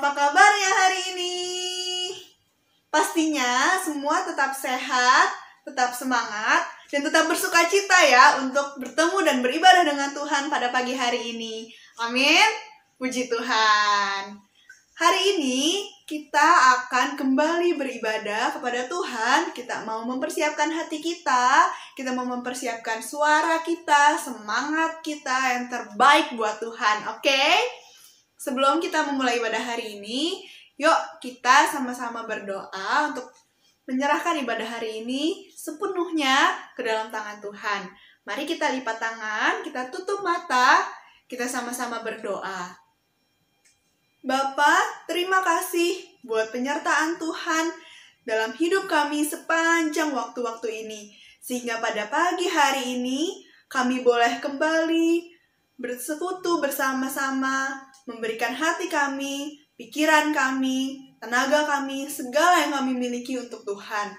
Apa kabarnya hari ini? Pastinya semua tetap sehat, tetap semangat, dan tetap bersuka cita ya untuk bertemu dan beribadah dengan Tuhan pada pagi hari ini. Amin. Puji Tuhan. Hari ini kita akan kembali beribadah kepada Tuhan. Kita mau mempersiapkan hati kita mau mempersiapkan suara kita, semangat kita yang terbaik buat Tuhan. Oke? Sebelum kita memulai ibadah hari ini, yuk kita sama-sama berdoa untuk menyerahkan ibadah hari ini sepenuhnya ke dalam tangan Tuhan. Mari kita lipat tangan, kita tutup mata, kita sama-sama berdoa. Bapa, terima kasih buat penyertaan Tuhan dalam hidup kami sepanjang waktu-waktu ini. Sehingga pada pagi hari ini, kami boleh kembali bersekutu bersama-sama, memberikan hati kami, pikiran kami, tenaga kami, segala yang kami miliki untuk Tuhan.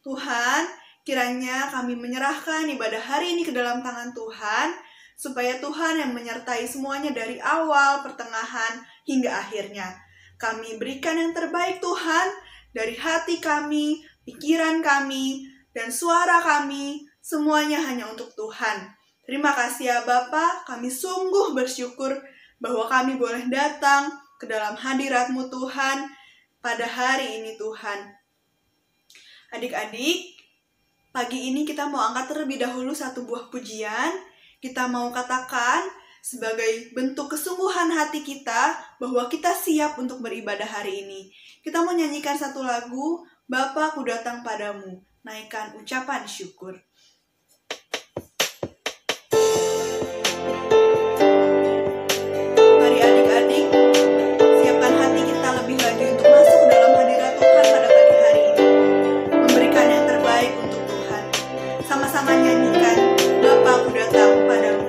Tuhan, kiranya kami menyerahkan ibadah hari ini ke dalam tangan Tuhan, supaya Tuhan yang menyertai semuanya dari awal, pertengahan, hingga akhirnya. Kami berikan yang terbaik Tuhan, dari hati kami, pikiran kami, dan suara kami, semuanya hanya untuk Tuhan. Terima kasih ya Bapa, kami sungguh bersyukur bahwa kami boleh datang ke dalam hadirat-Mu Tuhan, pada hari ini Tuhan. Adik-adik, pagi ini kita mau angkat terlebih dahulu satu buah pujian. Kita mau katakan sebagai bentuk kesungguhan hati kita bahwa kita siap untuk beribadah hari ini. Kita mau nyanyikan satu lagu, Bapa ku datang padamu, naikkan ucapan syukur. Mari adik-adik, siapkan hati kita lebih lagi untuk masuk ke dalam hadirat Tuhan pada pagi hari ini. Memberikan yang terbaik untuk Tuhan. Sama-sama nyanyikan, Bapa ku datang padamu.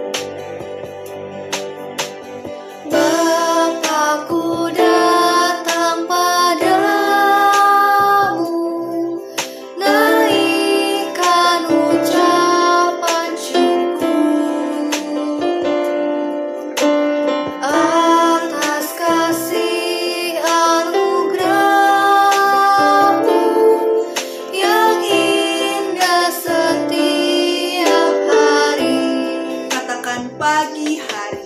Bapakku datang padamu, naikkan ucapan syukur atas kasih anugerah-Mu yang indah setiap hari. Katakan pagi hari.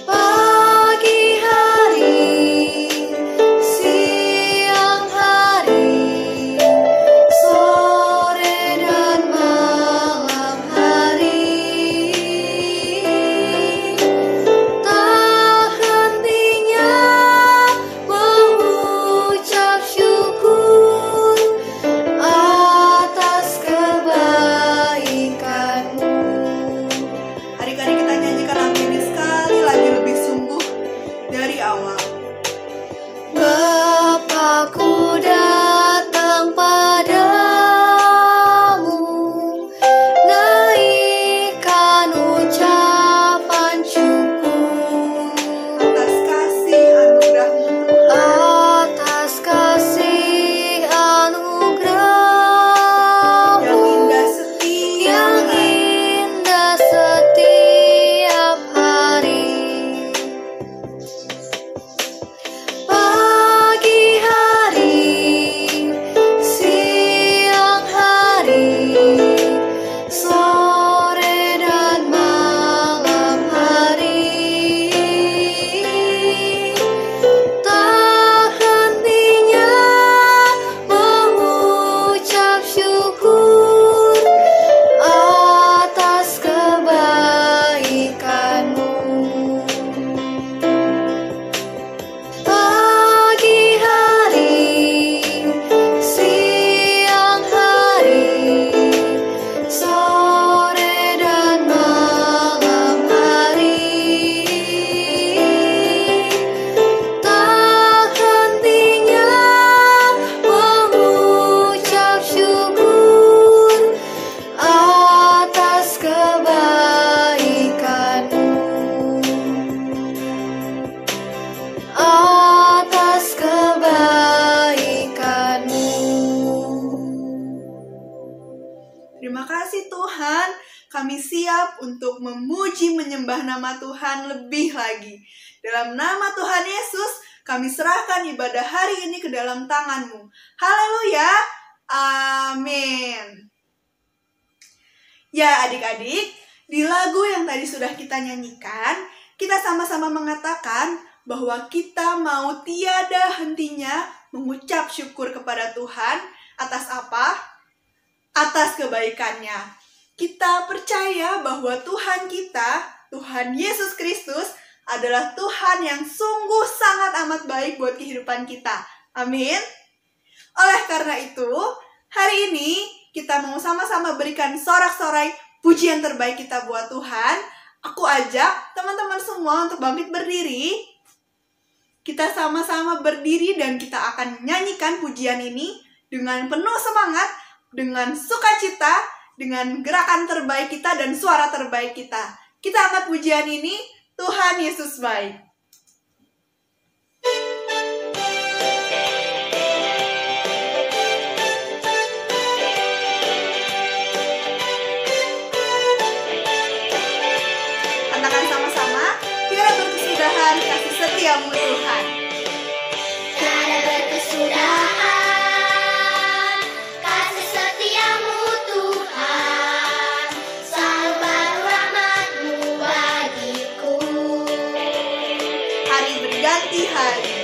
Pagi hari, siang hari, sore dan malam hari, tak hentinya mengucap syukur atas kebaikan-Mu. Adik-adik, kita nyanyikan lagu ini sekali lagi lebih sungguh dari awal. Bapakku datang padamu, naikkan ucapan syukur Atas kasih anugerah-Mu Tuhan. atas kasih anugerah-Mu Yang indah setiap yang hari. indah setiap hari. Pagi hari, siang hari, sore dan malam hari, tak hentinya mengucap syukur atas kebaikan-Mu. Pagi hari, siang hari, sore dan malam hari, tak hentinya mengucap syukur atas kebaikan-Mu. Atas kebaikan-Mu. Terima kasih Tuhan, kami siap untuk memuji menyembah nama Tuhan lebih lagi. Dalam nama Tuhan Yesus, kami serahkan ibadah hari ini ke dalam tangan-Mu. Haleluya, amin. Ya adik-adik, di lagu yang tadi sudah kita nyanyikan, kita sama-sama mengatakan bahwa kita mau tiada hentinya mengucap syukur kepada Tuhan atas apa? Atas kebaikannya. Kita percaya bahwa Tuhan kita, Tuhan Yesus Kristus, adalah Tuhan yang sungguh sangat amat baik buat kehidupan kita. Amin. Oleh karena itu, hari ini kita mau sama-sama berikan sorak-sorai pujian terbaik kita buat Tuhan. Aku ajak teman-teman semua untuk bangkit berdiri. Kita sama-sama berdiri dan kita akan nyanyikan pujian ini dengan penuh semangat, dengan sukacita, dengan gerakan terbaik kita dan suara terbaik kita. Kita angkat pujian ini, Tuhan Yesus baik. Katakan sama-sama, tiada berkesudahan kasih setiamu Tuhan. Tiada berkesudahan kasih setiamu Tuhan, selalu baru rahmat-Mu bagiku. Hari berganti hari,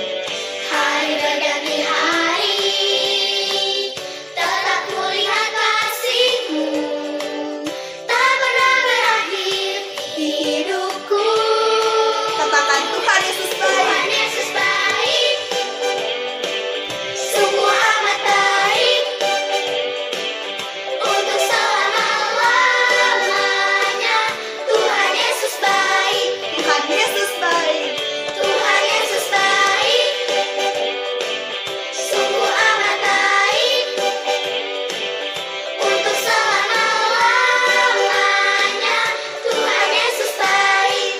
Hari berganti hari, tetap kulihat kasih-Mu, tak pernah berakhir di hidupku. katakan Tuhan Yesus baik. Tuhan Yesus baik, sungguh amat baik, untuk selama-lamanya. Tuhan Yesus baik, Tuhan Yesus baik. Tuhan Yesus baik, sungguh amat baik, untuk selama-lamanya. Tuhan Yesus baik.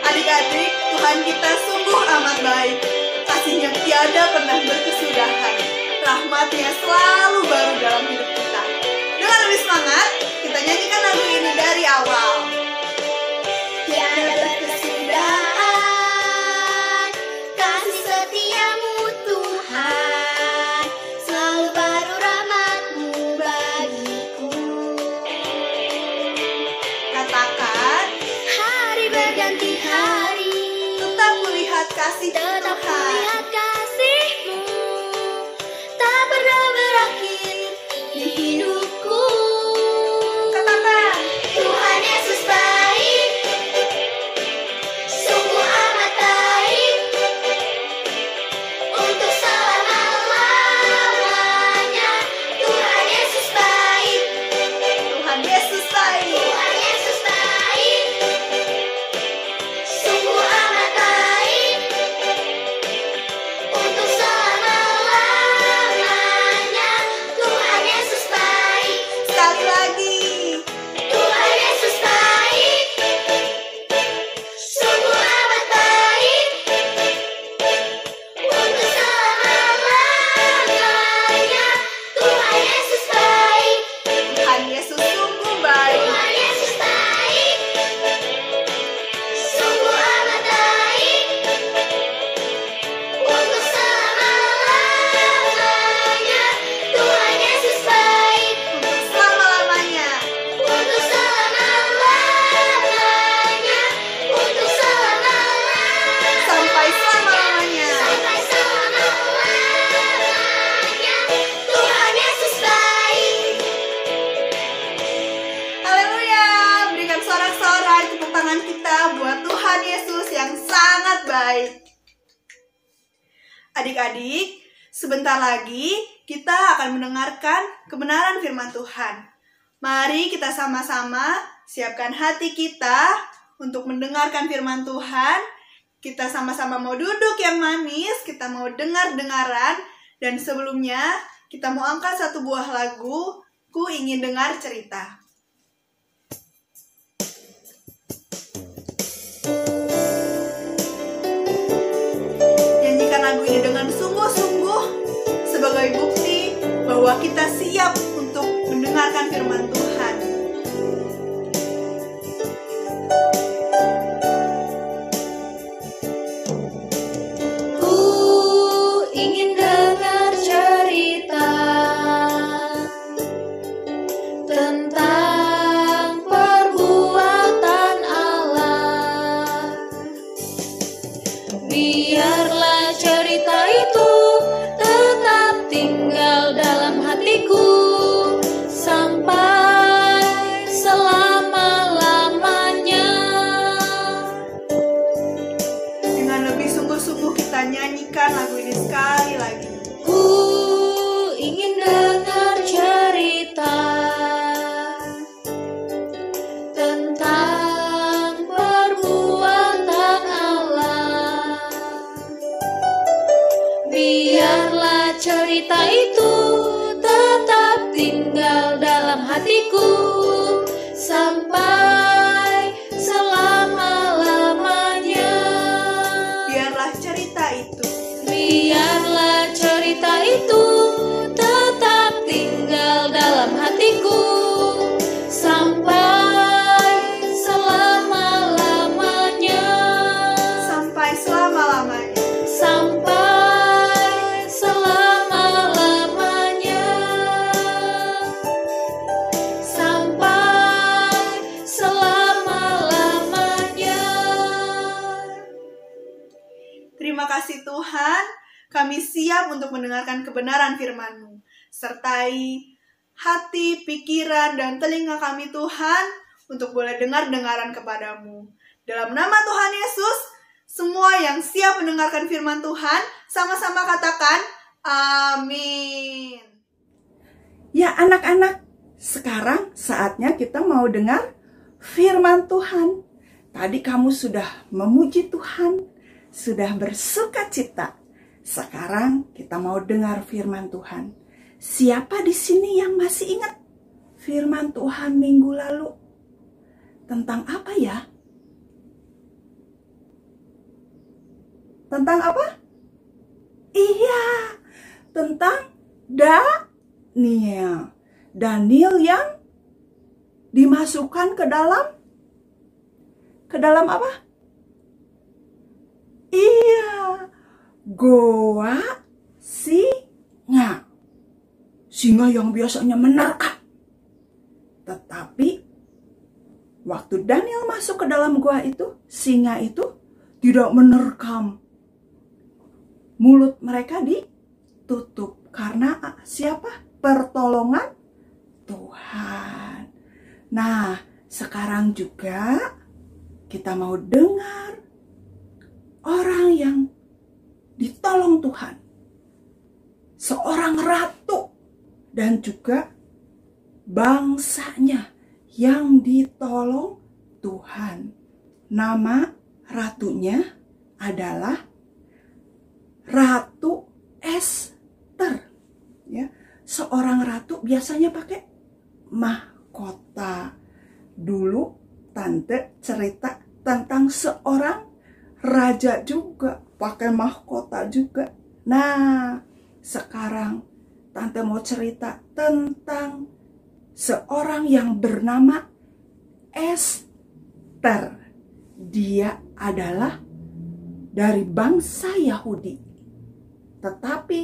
Adik-adik, Tuhan kita sungguh amat baik. Kasih-Nya tiada pernah berkesudahan. Rahmat-Nya selalu baru dalam hidup kita. Dengan lebih semangat, kita nyanyikan lagu ini dari awal. Tiada berkesudahan kasih setiamu Tuhan, selalu baru rahmat-Mu bagiku. Katakan, Hari berganti hari, tetap melihat kasih tetap Tuhan. kulihat kasih-Mu, tak pernah berakhir di hidupku. Katakan, Tuhan Yesus baik, sungguh amat baik, untuk selama-lamanya. Tuhan Yesus baik, Tuhan Yesus baik. Tuhan Yesus baik, sungguh amat baik, untuk selama-lamanya. Tuhan Yesus baik, Sekali lagi, Tuhan Yesus baik, sungguh amat baik, untuk selama-lamanya. Tuhan Yesus baik, Tuhan Yesus sungguh baik. Tuhan Yesus baik, sungguh amat baik, untuk selama-lamanya. Tuhan Yesus baik, Untuk selama-lamanya. untuk selama-lamanya, untuk selama-lamanya, Sampai selama-lamanya. sampai selama-lamanya. Tuhan Yesus baik. Haleluya, berikan sorak-sorai tepuk tangan kita buat Tuhan Yesus yang sangat baik. Adik-adik, sebentar lagi kita akan mendengarkan kebenaran firman Tuhan. Mari kita sama-sama siapkan hati kita untuk mendengarkan firman Tuhan. Kita sama-sama mau duduk yang manis, kita mau dengar-dengaran, dan sebelumnya kita mau angkat satu buah lagu, Ku Ingin Dengar Cerita. Nyanyikan lagu ini dengan sungguh-sungguh sebagai bukti bahwa kita siap untuk mendengarkan firman Tuhan. tentang perbuatan Allah. Biarlah cerita itu tetap tinggal dalam hatiku sampai selama-lamanya. Dengan lebih sungguh-sungguh kita nyanyikan lagu ini sekali lagi. Ku ingin dengar cerita tentang perbuatan Allah. Biarlah cerita itu tetap tinggal dalam hatiku sampai selama-lamanya. Biarlah cerita itu Biarlah cerita itu tetap tinggal dalam hatiku sampai selama-lamanya. sampai selama-lamanya. Sampai selama-lamanya. Sampai selama-lamanya. Terima kasih Tuhan, kami siap untuk mendengarkan kebenaran firman-Mu. Sertai hati, pikiran, dan telinga kami Tuhan, untuk boleh dengar-dengaran kepadamu. Dalam nama Tuhan Yesus, semua yang siap mendengarkan firman Tuhan, sama-sama katakan, amin. Ya anak-anak, sekarang saatnya kita mau dengar firman Tuhan. Tadi kamu sudah memuji Tuhan, sudah bersuka cita. Sekarang kita mau dengar firman Tuhan. Siapa di sini yang masih ingat firman Tuhan minggu lalu? Tentang apa ya? Tentang apa? Iya, tentang Daniel. Daniel yang dimasukkan ke dalam apa? Iya, goa singa. Singa yang biasanya menerkam. Tetapi waktu Daniel masuk ke dalam goa itu, singa itu tidak menerkam. Mulut mereka ditutup karena siapa? Pertolongan Tuhan. Nah, sekarang juga kita mau dengar orang yang ditolong Tuhan. Seorang ratu dan juga bangsanya yang ditolong Tuhan. Nama ratunya adalah Ratu Ester. Ya, seorang ratu biasanya pakai mahkota. Dulu tante cerita tentang seorang raja juga pakai mahkota juga. Nah, sekarang tante mau cerita tentang seorang yang bernama Ester. Dia adalah dari bangsa Yahudi, tetapi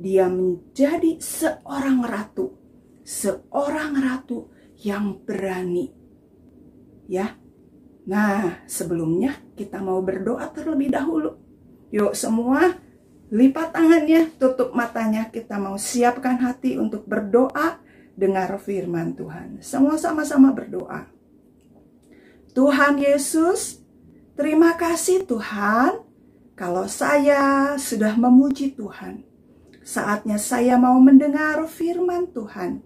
dia menjadi seorang ratu yang berani. Ya. Nah, sebelumnya kita mau berdoa terlebih dahulu. Yuk semua lipat tangannya, tutup matanya. Kita mau siapkan hati untuk berdoa, dengar firman Tuhan. Semua sama-sama berdoa. Tuhan Yesus, terima kasih Tuhan. Kalau saya sudah memuji Tuhan, saatnya saya mau mendengar firman Tuhan.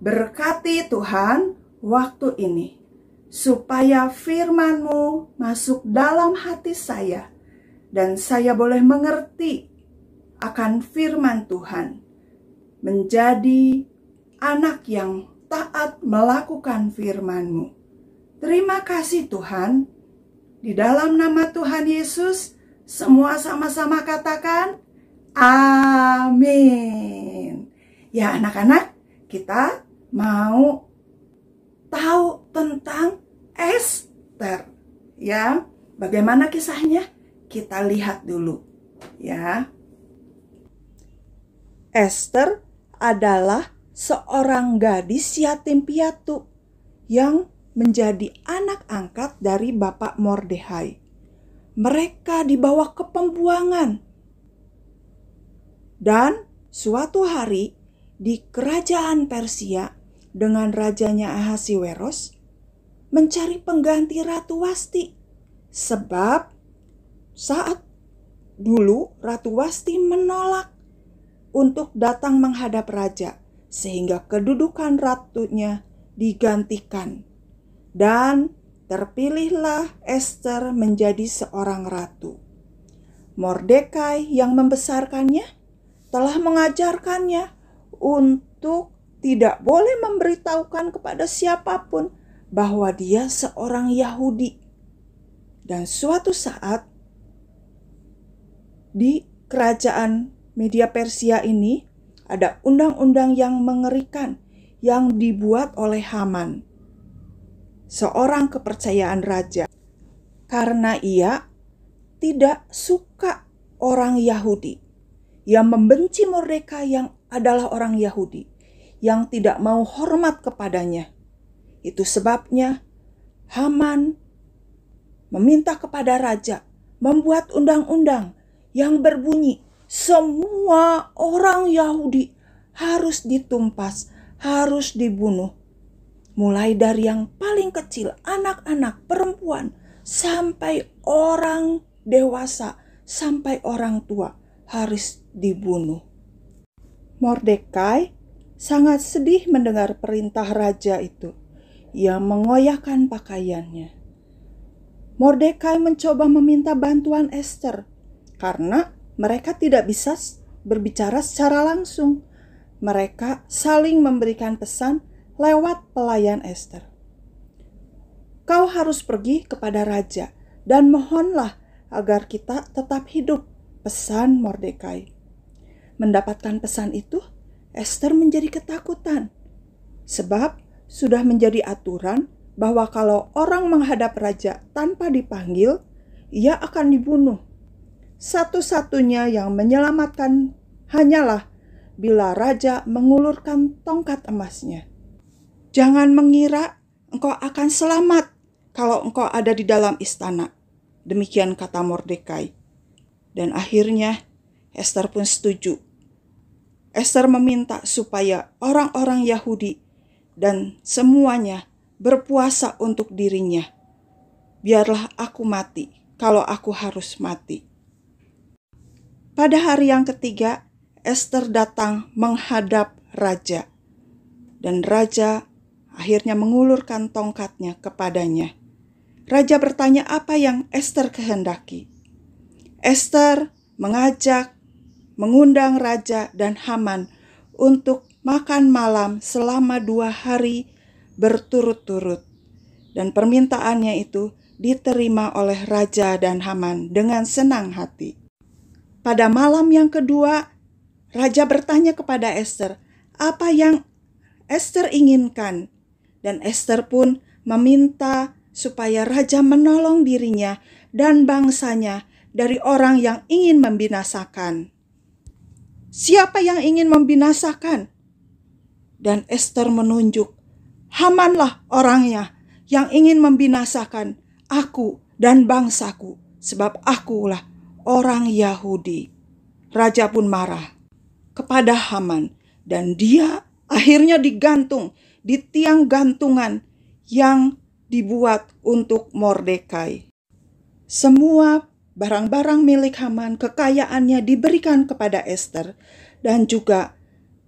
Berkati Tuhan waktu ini, supaya firman-Mu masuk dalam hati saya, dan saya boleh mengerti akan firman Tuhan, menjadi anak yang taat melakukan firman-Mu. Terima kasih Tuhan. Di dalam nama Tuhan Yesus, semua sama-sama katakan, amin. Ya anak-anak, kita mau tahu tentang Ester. Ya, bagaimana kisahnya? Kita lihat dulu. Ya. Ester adalah seorang gadis yatim piatu yang menjadi anak angkat dari Bapak Mordekai. Mereka dibawa ke pembuangan. Dan suatu hari di kerajaan Persia dengan rajanya Ahasiweros mencari pengganti Ratu Wasti. Sebab saat dulu Ratu Wasti menolak untuk datang menghadap raja, sehingga kedudukan ratunya digantikan. Dan terpilihlah Ester menjadi seorang ratu. Mordekai yang membesarkannya telah mengajarkannya untuk tidak boleh memberitahukan kepada siapapun bahwa dia seorang Yahudi. Dan suatu saat di kerajaan Media Persia ini ada undang-undang yang mengerikan yang dibuat oleh Haman, seorang kepercayaan raja, karena ia tidak suka orang Yahudi. Ia membenci Mordekai yang adalah orang Yahudi, yang tidak mau hormat kepadanya. Itu sebabnya Haman meminta kepada raja membuat undang-undang yang berbunyi semua orang Yahudi harus ditumpas, harus dibunuh. Mulai dari yang paling kecil, anak-anak, perempuan, sampai orang dewasa, sampai orang tua harus dibunuh. Mordekai sangat sedih mendengar perintah raja itu. Ia mengoyakkan pakaiannya. Mordekai mencoba meminta bantuan Ester karena mereka tidak bisa berbicara secara langsung. Mereka saling memberikan pesan lewat pelayan Ester. Kau harus pergi kepada raja dan mohonlah agar kita tetap hidup, pesan Mordekai. Mendapatkan pesan itu, Ester menjadi ketakutan. Sebab sudah menjadi aturan bahwa kalau orang menghadap raja tanpa dipanggil, ia akan dibunuh. Satu-satunya yang menyelamatkan hanyalah bila raja mengulurkan tongkat emasnya. Jangan mengira engkau akan selamat kalau engkau ada di dalam istana. Demikian kata Mordekai. Dan akhirnya Ester pun setuju. Ester meminta supaya orang-orang Yahudi dan semuanya berpuasa untuk dirinya. Biarlah aku mati kalau aku harus mati. Pada hari yang ketiga, Ester datang menghadap raja. Dan raja akhirnya mengulurkan tongkatnya kepadanya. Raja bertanya apa yang Ester kehendaki. Ester mengundang raja dan Haman untuk makan malam selama 2 hari berturut-turut. Dan permintaannya itu diterima oleh raja dan Haman dengan senang hati. Pada malam yang kedua, raja bertanya kepada Ester apa yang Ester inginkan. Dan Ester pun meminta supaya raja menolong dirinya dan bangsanya dari orang yang ingin membinasakan. Siapa yang ingin membinasakan? Dan Ester menunjuk, Hamanlah orangnya yang ingin membinasakan aku dan bangsaku, sebab akulah orang Yahudi. Raja pun marah kepada Haman dan dia akhirnya digantung di tiang gantungan yang dibuat untuk Mordekai. Semua barang-barang milik Haman, kekayaannya diberikan kepada Ester dan juga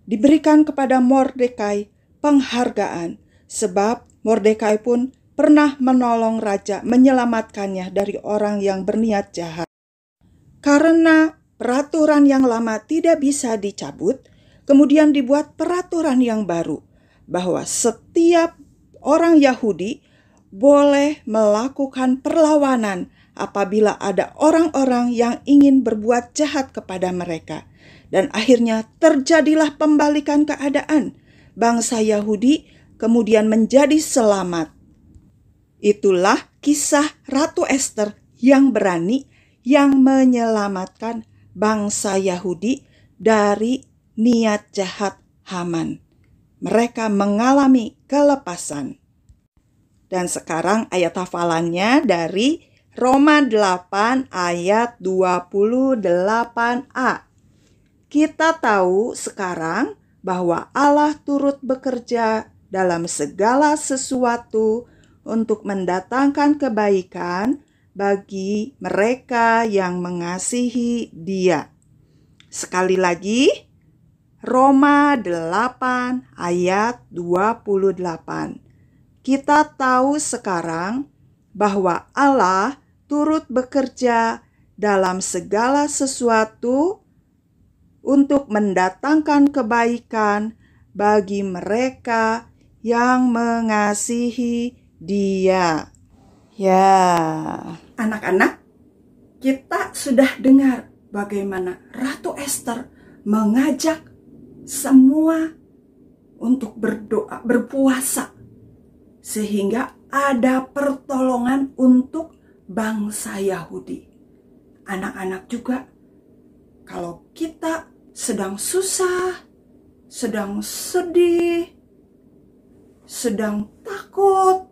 diberikan kepada Mordekai penghargaan sebab Mordekai pun pernah menolong raja menyelamatkannya dari orang yang berniat jahat. Karena peraturan yang lama tidak bisa dicabut, kemudian dibuat peraturan yang baru bahwa setiap orang Yahudi boleh melakukan perlawanan apabila ada orang-orang yang ingin berbuat jahat kepada mereka. Dan akhirnya terjadilah pembalikan keadaan. Bangsa Yahudi kemudian menjadi selamat. Itulah kisah Ratu Ester yang berani yang menyelamatkan bangsa Yahudi dari niat jahat Haman. mereka mengalami kelepasan. Dan sekarang ayat hafalannya dari Roma 8 ayat 28a. Kita tahu sekarang bahwa Allah turut bekerja dalam segala sesuatu untuk mendatangkan kebaikan bagi mereka yang mengasihi Dia. Sekali lagi, Roma 8 ayat 28. Kita tahu sekarang bahwa Allah turut bekerja dalam segala sesuatu untuk mendatangkan kebaikan bagi mereka yang mengasihi Dia. Ya, anak-anak, kita sudah dengar bagaimana Ratu Ester mengajak semua untuk berdoa, berpuasa, sehingga ada pertolongan untuk bangsa Yahudi. Anak-anak juga, kalau kita sedang susah, sedang sedih, sedang takut,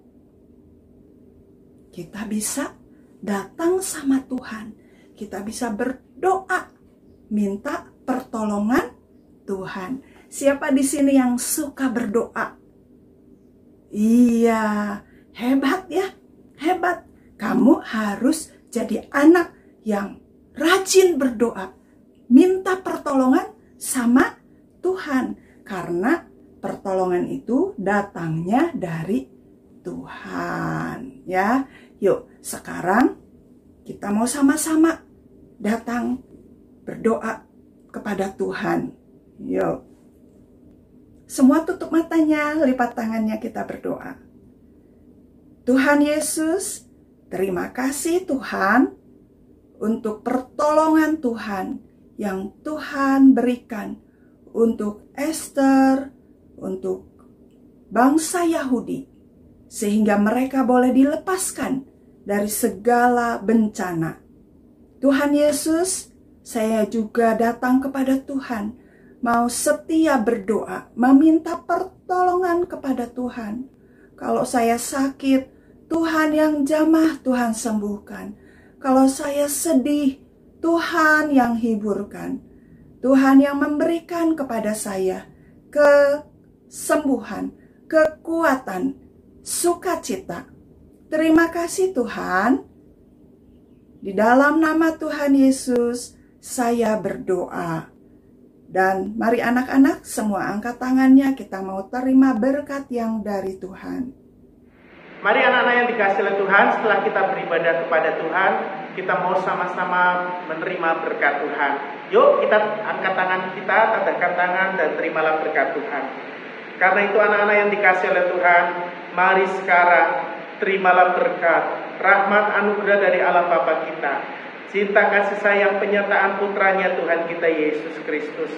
kita bisa datang sama Tuhan. Kita bisa berdoa, minta pertolongan Tuhan. Siapa di sini yang suka berdoa? Iya, hebat ya, hebat. Kamu harus jadi anak yang rajin berdoa, minta pertolongan sama Tuhan, karena pertolongan itu datangnya dari Tuhan. Ya, yuk sekarang kita mau sama-sama datang berdoa kepada Tuhan. Yuk, semua tutup matanya, lipat tangannya, kita berdoa. Tuhan Yesus, terima kasih Tuhan untuk pertolongan Tuhan yang Tuhan berikan untuk Ester, untuk bangsa Yahudi, sehingga mereka boleh dilepaskan dari segala bencana. Tuhan Yesus, saya juga datang kepada Tuhan, mau setia berdoa, meminta pertolongan kepada Tuhan. Kalau saya sakit, Tuhan yang jamah, Tuhan sembuhkan. Kalau saya sedih, Tuhan yang hiburkan. Tuhan yang memberikan kepada saya kesembuhan, kekuatan, sukacita. Terima kasih Tuhan. Di dalam nama Tuhan Yesus, saya berdoa. Dan mari anak-anak semua angkat tangannya, kita mau terima berkat yang dari Tuhan. Mari anak-anak yang dikasihi oleh Tuhan, setelah kita beribadah kepada Tuhan, kita mau sama-sama menerima berkat Tuhan. Yuk kita angkat tangan kita, tadakan tangan dan terimalah berkat Tuhan. Karena itu anak-anak yang dikasihi oleh Tuhan, mari sekarang terimalah berkat, rahmat anugerah dari Allah Bapa kita, cinta kasih sayang penyertaan putranya Tuhan kita Yesus Kristus,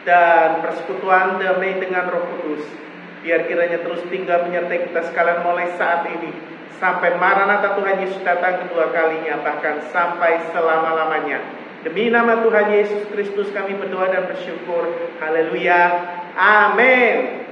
dan persekutuan damai dengan Roh Kudus. Biar kiranya terus tinggal menyertai kita sekalian mulai saat ini sampai Maranatha Tuhan Yesus datang kedua kalinya, bahkan sampai selama-lamanya. Demi nama Tuhan Yesus Kristus kami berdoa dan bersyukur. Haleluya. Amin.